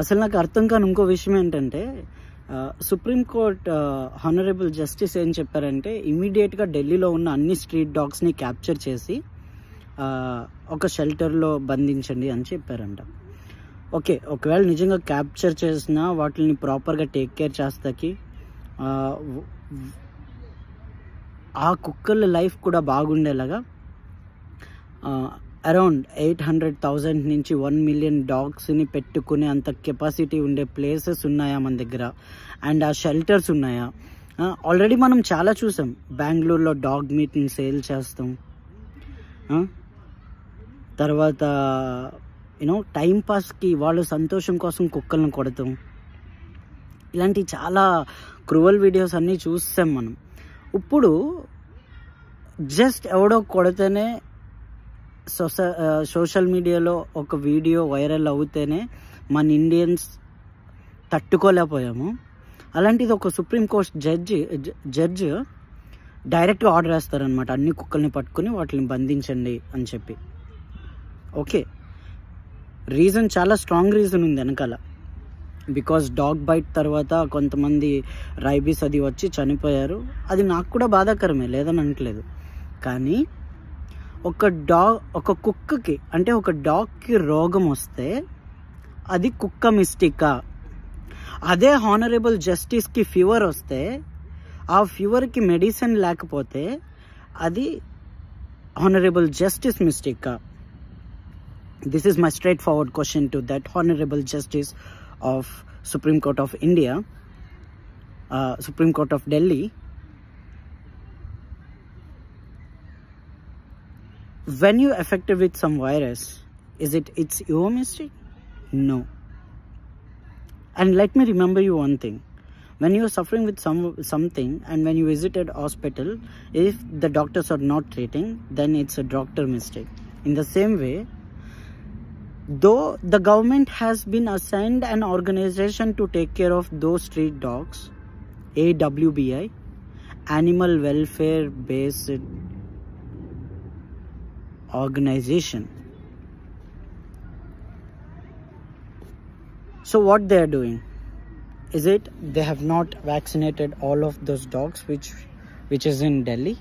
అసలు నాకు అర్థం కాని ఇంకో విషయం ఏంటంటే సుప్రీంకోర్టు హానరబుల్ జస్టిస్ ఏం చెప్పారంటే ఇమీడియట్గా ఢిల్లీలో ఉన్న అన్ని స్ట్రీట్ డాగ్స్ని క్యాప్చర్ చేసి ఒక షెల్టర్లో బంధించండి అని చెప్పారంట. ఓకే, ఒకవేళ నిజంగా క్యాప్చర్ చేసినా వాటిని ప్రాపర్గా టేక్ కేర్ చేస్తాకి ఆ కుక్కల లైఫ్ కూడా బాగుండేలాగా అరౌండ్ 800,000 నుంచి 1 million డాగ్స్ని పెట్టుకునే అంత కెపాసిటీ ఉండే ప్లేసెస్ ఉన్నాయా మన దగ్గర, అండ్ ఆ షెల్టర్స్ ఉన్నాయా? ఆల్రెడీ మనం చాలా చూసాం. బెంగళూరులో డాగ్ మీట్ని సేల్ చేస్తాం, తర్వాత టైం పాస్కి వాళ్ళ సంతోషం కోసం కుక్కలను కొడతాం. ఇలాంటి చాలా క్రూవల్ వీడియోస్ అన్నీ చూస్తాం మనం. ఇప్పుడు జస్ట్ ఎవడో కొడితేనే సోషల్ మీడియాలో ఒక వీడియో వైరల్ అవుతేనే మన ఇండియన్స్ తట్టుకోలేకపోయాము. అలాంటిది ఒక సుప్రీంకోర్టు జడ్జి డైరెక్ట్గా ఆర్డర్ వేస్తారనమాట, అన్ని కుక్కల్ని పట్టుకుని వాటిని బంధించండి అని చెప్పి. ఓకే, రీజన్ చాలా స్ట్రాంగ్ రీజన్ ఉంది వెనకాల. బికాజ్ డాగ్ బైట్ తర్వాత కొంతమంది రైబీస్ అది వచ్చి చనిపోయారు. అది నాకు కూడా బాధాకరమే, లేదని అనట్లేదు. కానీ ఒక కుక్కకి అంటే ఒక డాగ్కి రోగం వస్తే అది కుక్క మిస్టేకా? అదే హానరబుల్ జస్టిస్కి ఫీవర్ వస్తే ఆ ఫీవర్కి మెడిసిన్ లేకపోతే అది హానరబుల్ జస్టిస్ మిస్టేకా? This is my straightforward question to that Honorable Justice of Supreme Court of India, Supreme Court of Delhi. When you affected with some virus, it's your mistake? No. And let me remember you one thing. When you are suffering with something and when you visited hospital, if the doctors are not treating, then it's a doctor mistake. In the same way, though the government has been assigned an organization to take care of those street dogs, AWBI, Animal Welfare Based Organization. So what they are doing? Is it they have not vaccinated all of those dogs which is in Delhi?